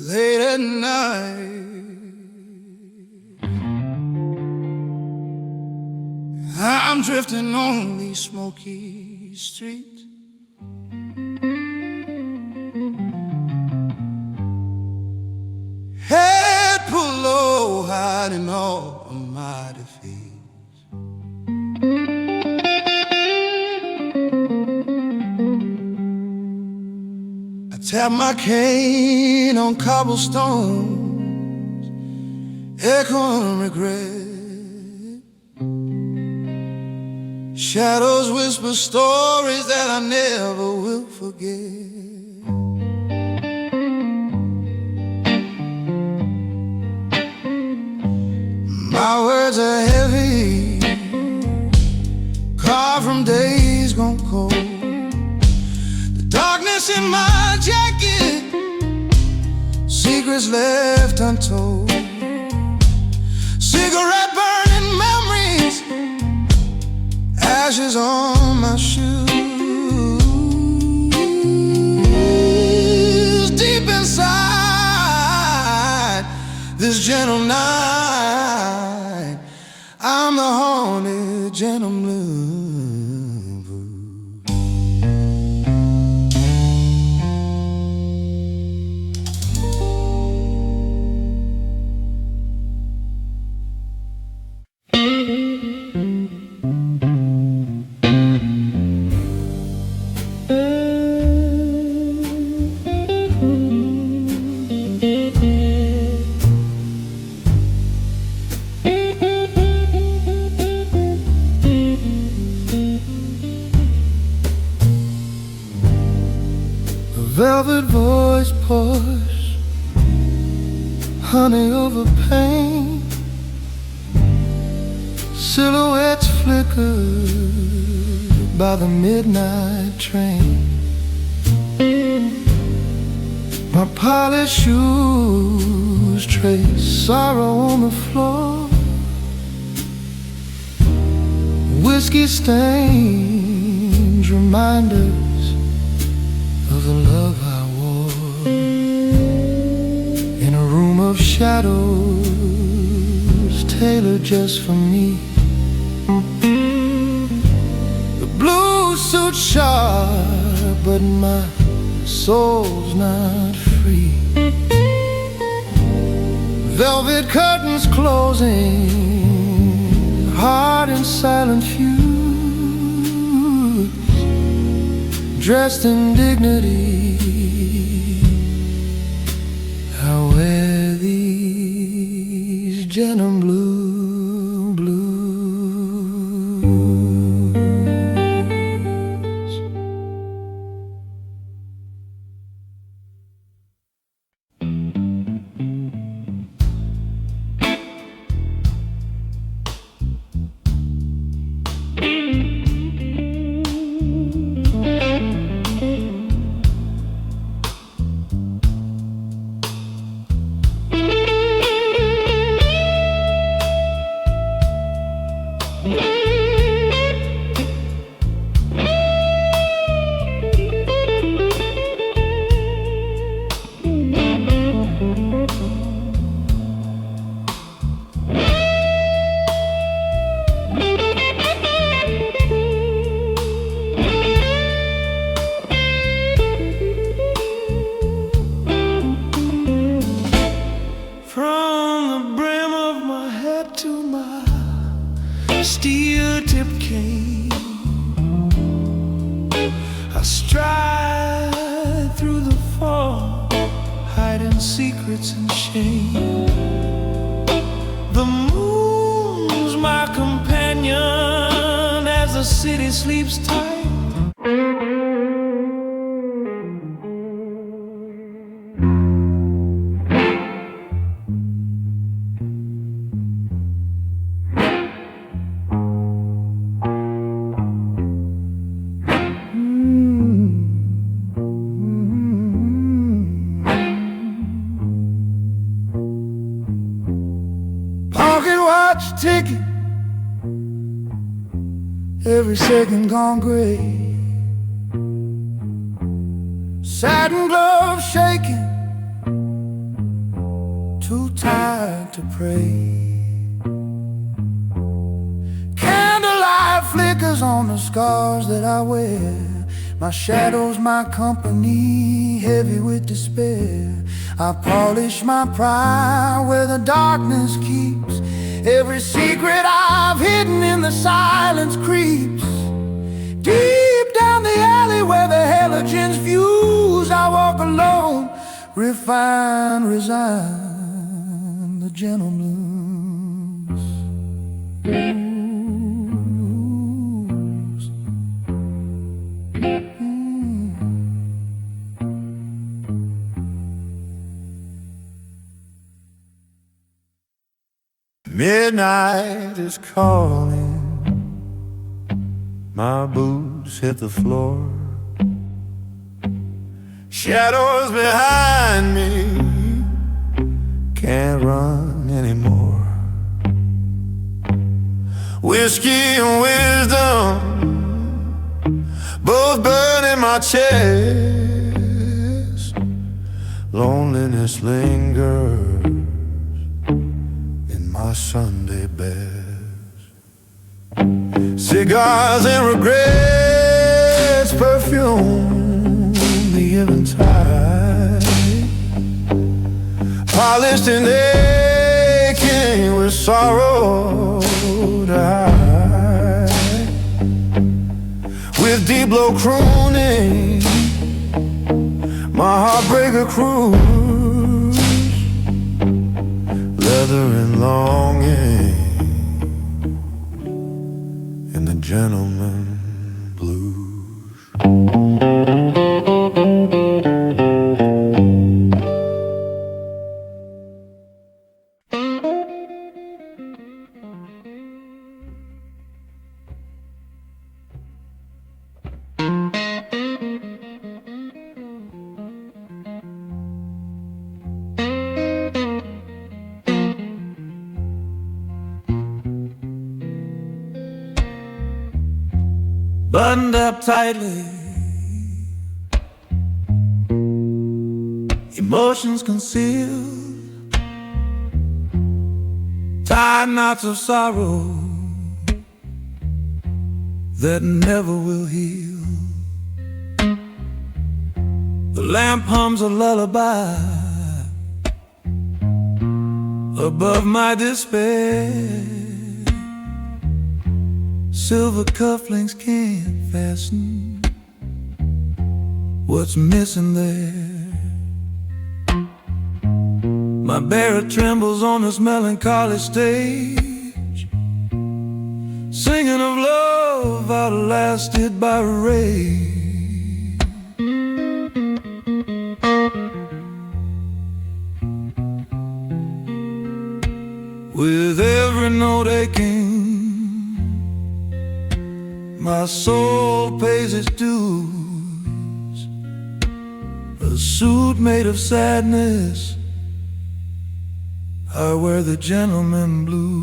late at night. I'm drifting on these smoky streets. Head pulled low, hiding all of my defeats. I tap my cane on cobblestones, echoing regret. Shadows whisper stories that I never will forget. My words are heavy, carved from days gone cold. The darkness in my jacket, secrets left untold. Cigarette burning memories, ashes on my shoes. Deep inside this gentle night, I'm the haunted gentleman. Velvet voice pours honey over pain. Silhouettes flicker by the midnight train. My polished shoes trace sorrow on the floor. Whiskey stains remind us of the love I wore. In a room of shadows tailored just for me, the blue suit sharp, but my soul's not free. Velvet curtains closing, heart in silent fugue. Dressed in dignity, I wear these denim blues. Steel-tipped cane, I stride through the fog, hiding secrets and shame. The moon's my companion as the city sleeps tight. Ticket, every second gone gray. Satin gloves shaking, too tired to pray. Candlelight flickers on the scars that I wear. My shadow's my company, heavy with despair. I polish my pride where the darkness keeps. Every secret I've hidden in the silence creeps. Deep down the alley where the halogens fuse, I walk alone, refined, resigned, the gentleman's blues. Midnight is calling, my boots hit the floor. Shadows behind me, can't run anymore. Whiskey and wisdom both burn in my chest. Loneliness lingers in my Sunday best. Cigars and regrets perfume the eventide, polished and aching with sorrow to hide. With deep low crooning, my heartbreaker cruise, leather and longing in the gentleman blues. Buttoned up tightly, emotions concealed, tied knots of sorrow that never will heal. The lamp hums a lullaby above my despair. Silver cufflinks can't fasten what's missing there. My barrel trembles on this melancholy stage, singing of love outlasted by rage. With every note aching, my soul pays its dues. A suit made of sadness, I wear the gentleman blues.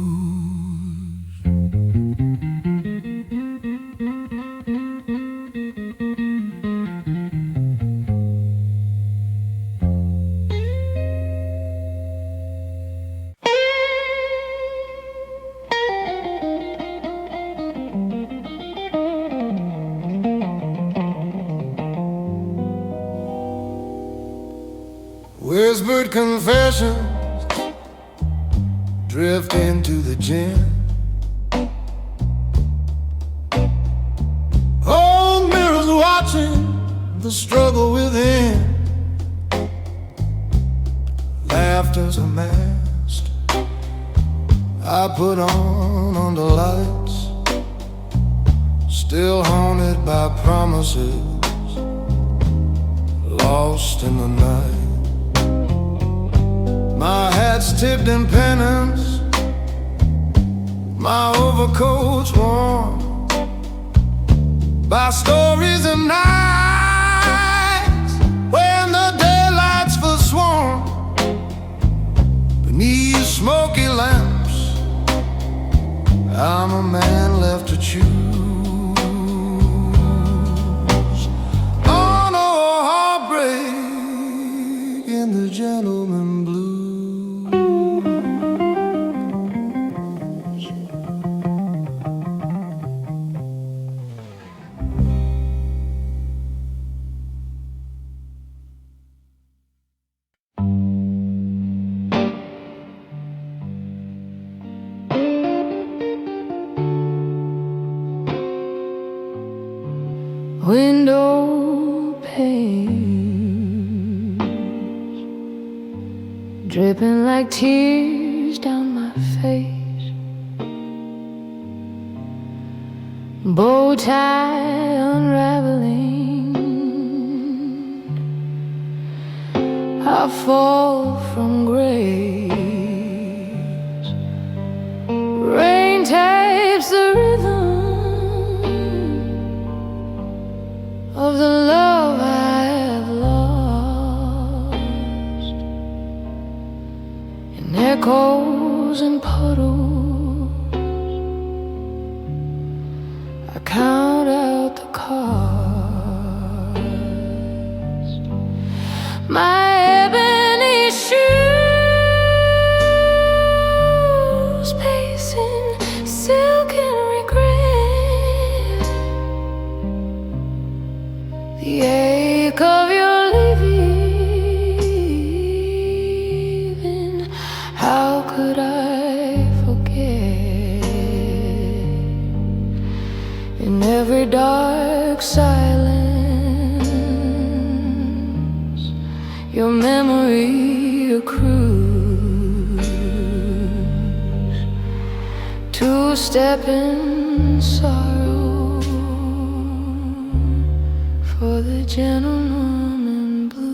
Whispered confessions drift into the gin. Old mirrors watching the struggle within. Laughter's a mask I put on under lights, still haunted by promises lost in the night. My hat's tipped in penance, my overcoat's worn by stories and nights when the daylight's forsworn. Beneath smoky lamps, I'm a man left to choose. Oh no, heartbreak in the gentleman blues. window pane, dripping like tears down my face, bow tie unraveling, I fall from grace, rain tapes the rhythm of the love I have lost, in echoes and puddles I count out the cost. My ebony shoes pacing silken regret, the ache of your leaving, how could I forget? In every dark silence, your memory accrues to Steppin Sorrow for the gentleman blues.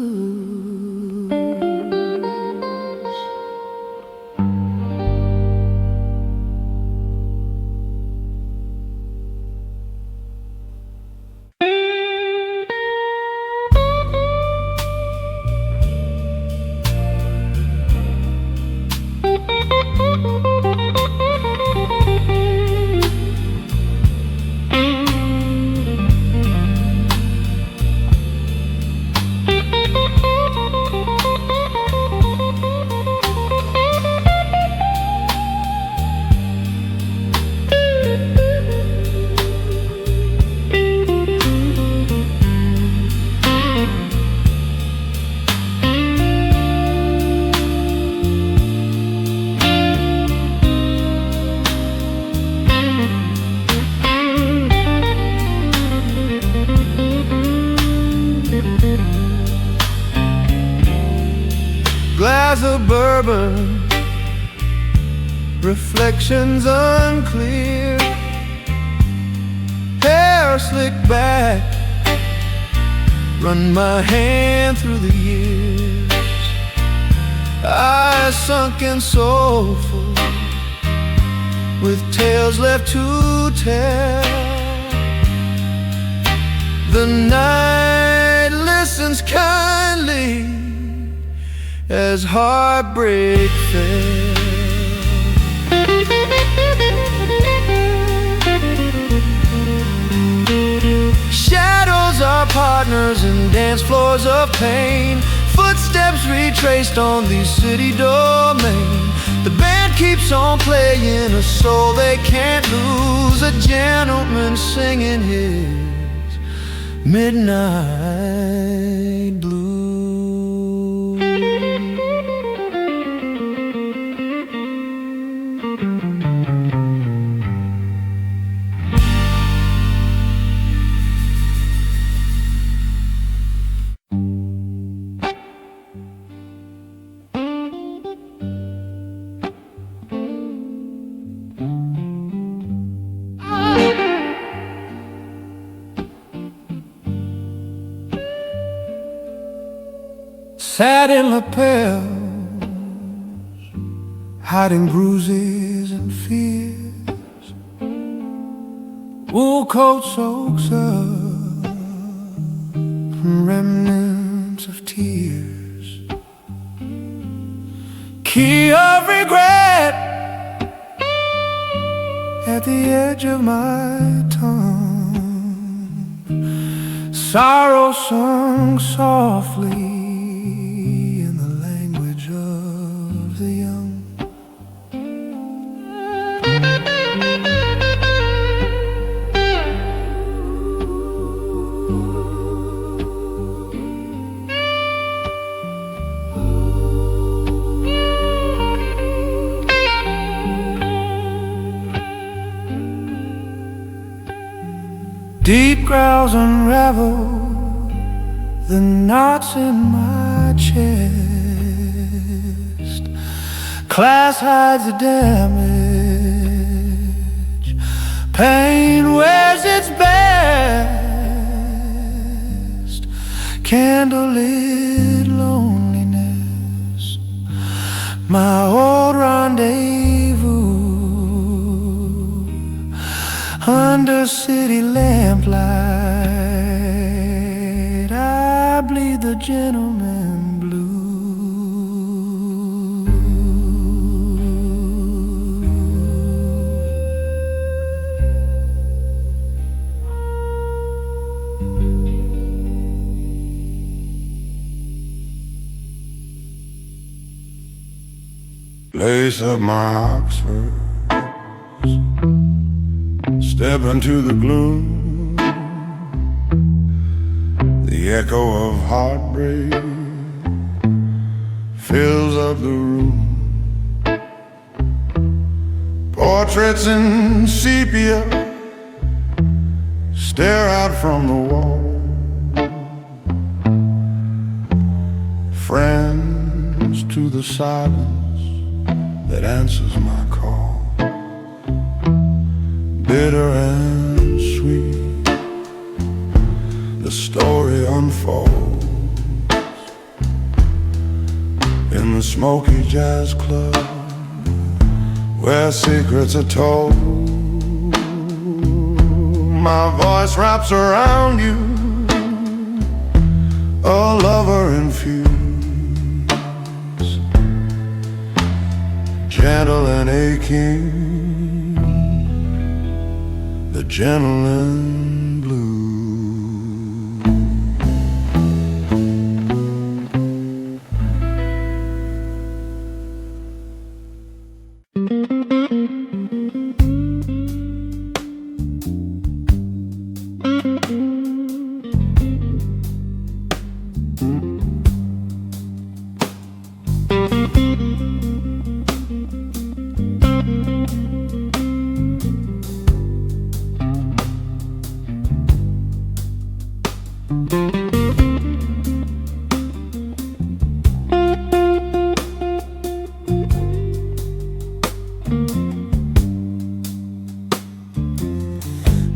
Glass of bourbon, reflections unclear, hair slicked back, run my hand through the years, eyes sunken soulful, with tales left to tell. The night listens kindly as heartbreak fell. Shadows are partners in dance floors of pain, footsteps retraced on these city domains. The band keeps on playing a soul they can't lose, a gentleman singing his midnight blues. Satin lapels, hiding bruises and fears. Wool coat soaks up from remnants of tears. Key of regret at the edge of my tongue. Sorrow sung softly Deep growls unravel the knots in my chest. Class hides the damage. Pain wears its best. Candlelit loneliness, my old rendezvous. Under city lamplight, I bleed the gentleman blue. Lace up my Oxford, step into the gloom. The echo of heartbreak fills up the room. Portraits in sepia stare out from the wall. Friends to the silence that answers my call. Bitter and sweet, the story unfolds in the smoky jazz club where secrets are told. My voice wraps around you, a lover infused, gentle and aching, the gentleman blue.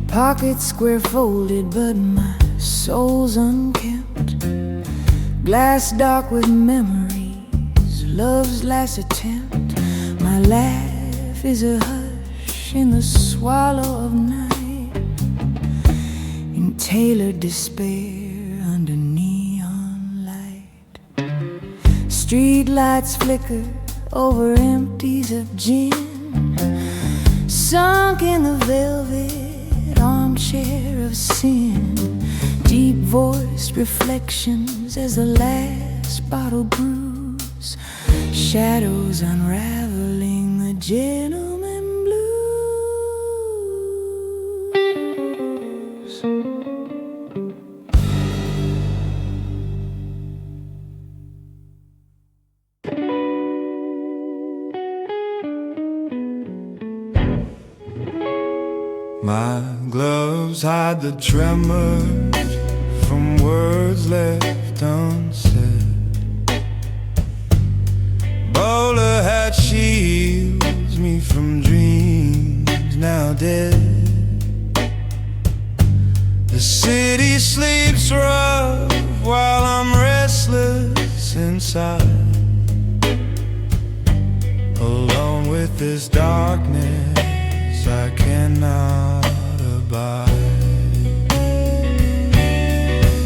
Pockets square folded, but my soul's unkempt. Glass dark with memories, love's last attempt. My laugh is a hush in the swallow of night, in tailored despair under neon light. Street lights flicker over empties of gin, sunk in the velvet armchair of sin. Deep voiced reflections as the last bottle brews, shadows unraveling the gentleman blues. My gloves hide the tremors from words left unsaid. Bowler hat shields me from dreams now dead. The city sleeps rough while I'm restless inside, alone with this darkness I cannot abide.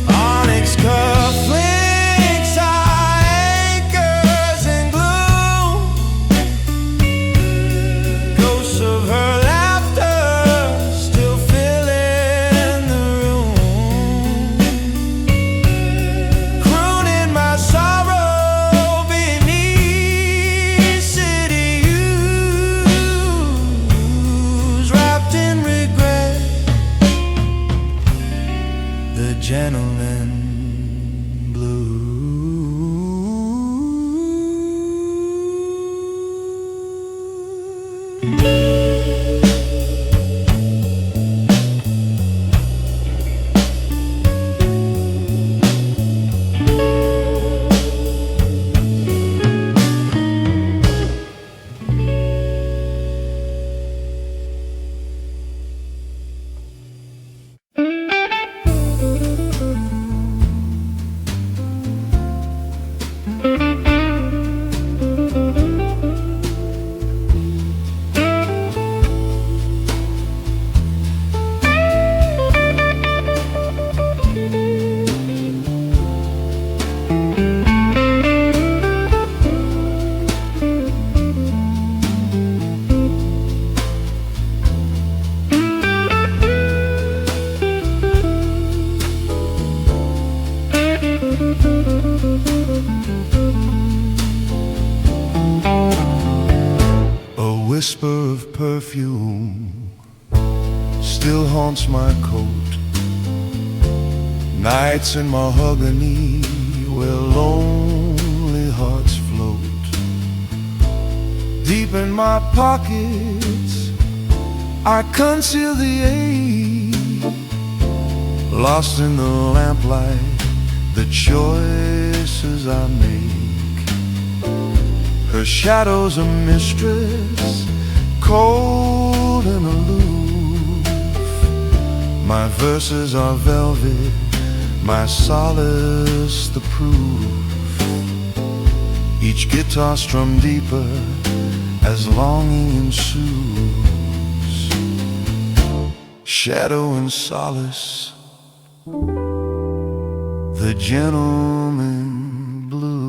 Onyx cufflinks are anchors in gloom, ghosts of her laughter still filling the room, crooning my sorrow beneath city views, wrapped in regret, the gentleman whisper of perfume still haunts my coat. Nights in mahogany where lonely hearts float. Deep in my pockets I conceal the ache. Lost in the lamplight, the choices I make. Her shadow's a mistress, cold and aloof. My verses are velvet, my solace the proof. Each guitar strummed deeper as longing ensues. Shadow and solace, the gentleman blue.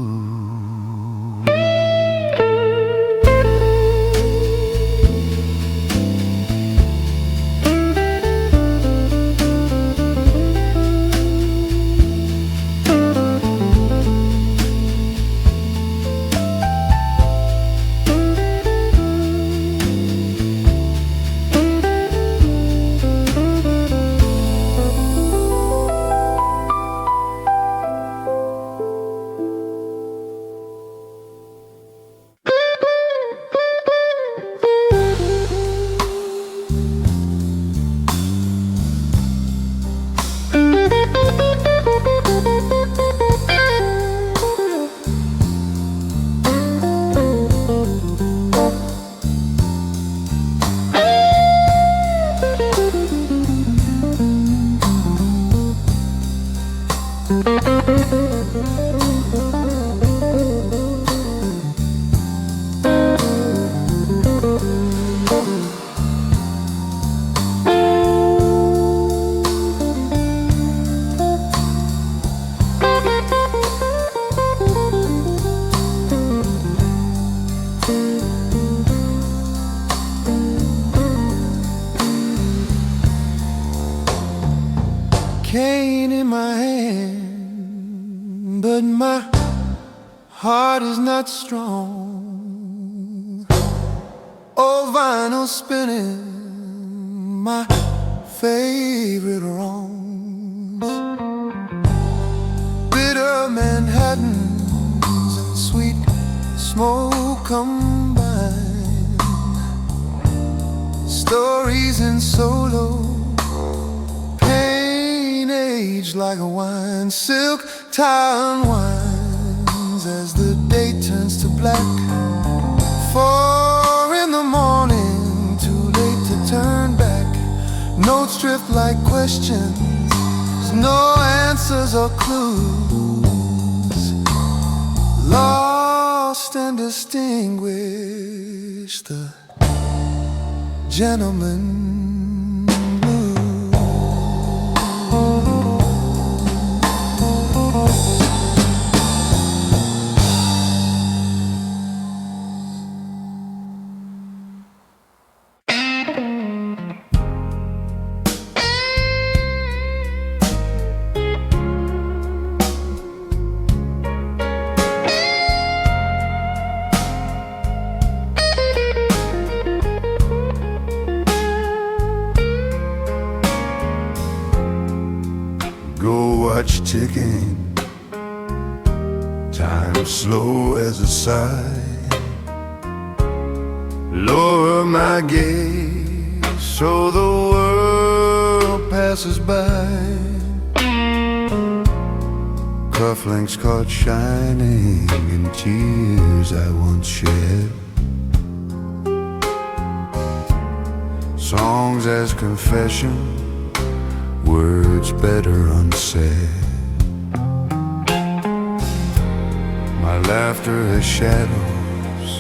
Cane in my hand, but my heart is not strong. Old vinyl spinning, my favorite wrongs. Bitter Manhattans and sweet smoke combined. Stories in solo, aged like a wine. Silk tie unwinds as the day turns to black. 4 in the morning, too late to turn back. Notes drift like questions, no answers or clues. Lost and distinguished, the gentleman. Watch ticking, time slow as a sigh. Lower my gaze so the world passes by. Cufflinks caught shining in tears I once shed. Songs as confession, words better unsaid. My laughter has shadows,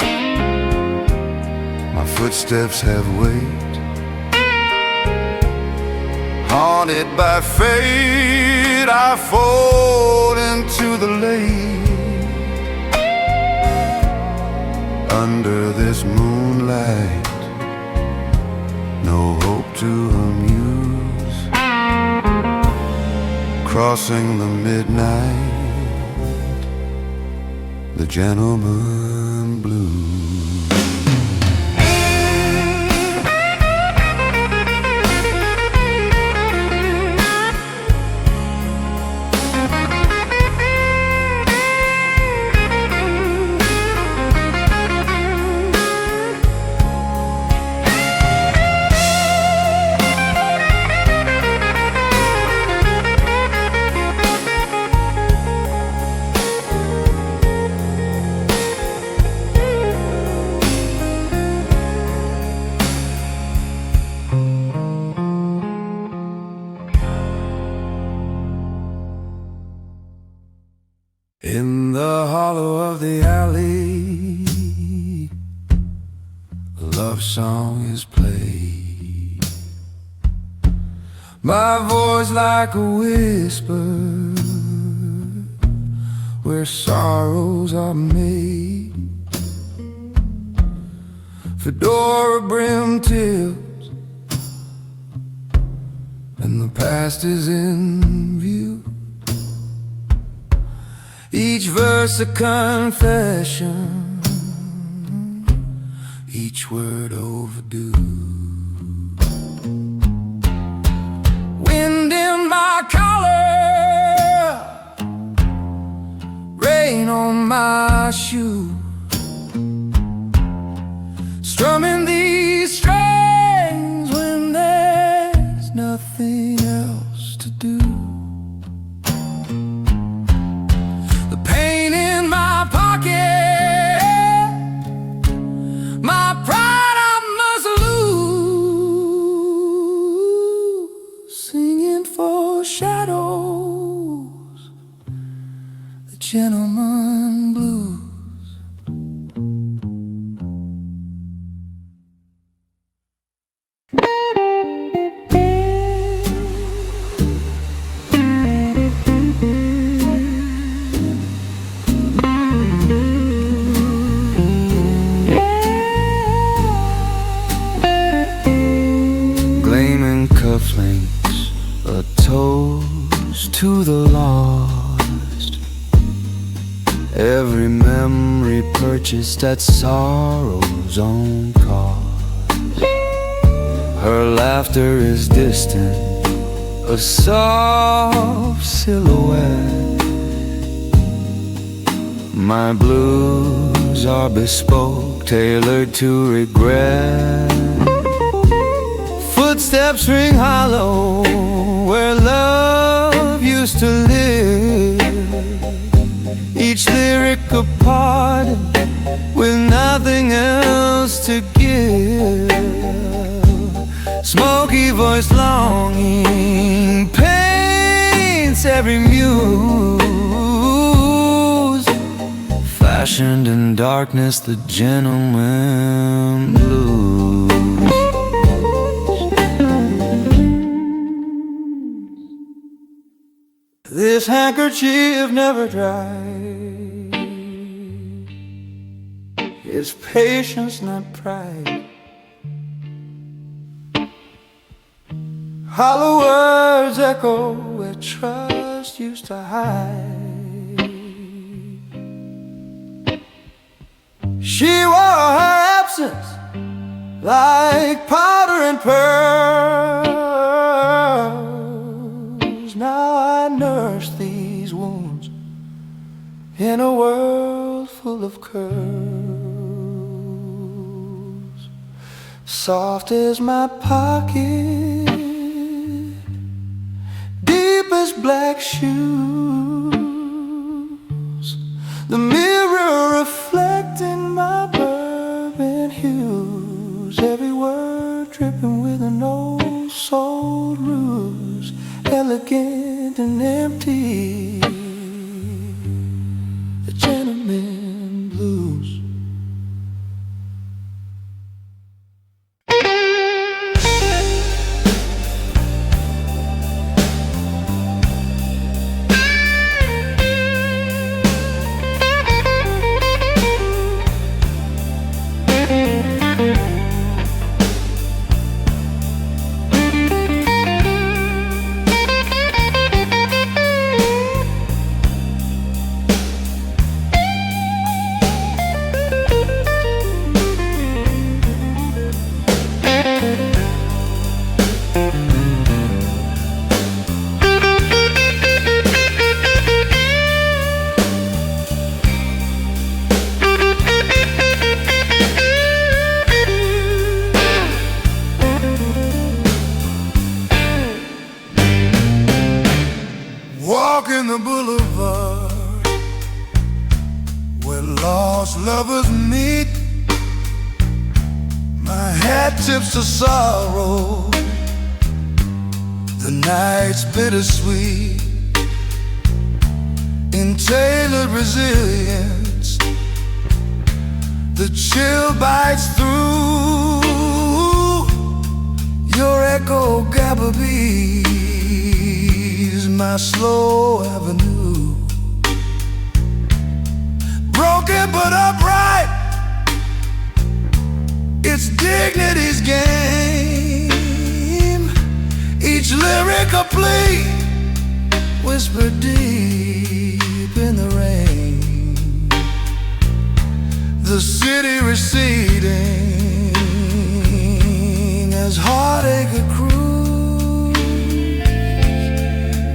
my footsteps have weight. Haunted by fate, I fall into the lake. Under this moonlight, no hope to amuse. Crossing the midnight, the gentleman blues. love song is played. My voice like a whisper where sorrows are made. Fedora brim tips and the past is in view. Each verse a confession, each word overdue. Wind in my collar, rain on my shoe, strumming these strings when there's nothing else to do. The pain in my pocket, my pride I must lose, singing for shadows, the gentleman blues. Cufflinks, a toast to the lost. Every memory purchased at sorrow's own cost. Her laughter is distant, a soft silhouette. My blues are bespoke, tailored to regret. Footsteps ring hollow where love used to live. Each lyric a part with nothing else to give. Smoky voice longing paints every muse. Fashioned in darkness, the gentleman blues. This handkerchief never dries. It's patience, not pride. Hollow words echo where trust used to hide. She wore her absence like powder and pearls. Now I nurse these wounds in a world full of curls. Soft as my pocket, deep as black shoes, the mirror reflecting my bourbon hues. Every word dripping with an old soul ruse, elegant and empty, the gentleman blues. Walking the boulevard where lost lovers meet, my hat tips to sorrow, the night's bittersweet. In tailored resilience, The chill bites through. Your echo gabberbees my slow avenue. Broken but upright, it's dignity's game. Each lyric a plea, whispered deep in the rain. The city receding as heartache accrues.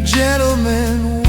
Gentlemen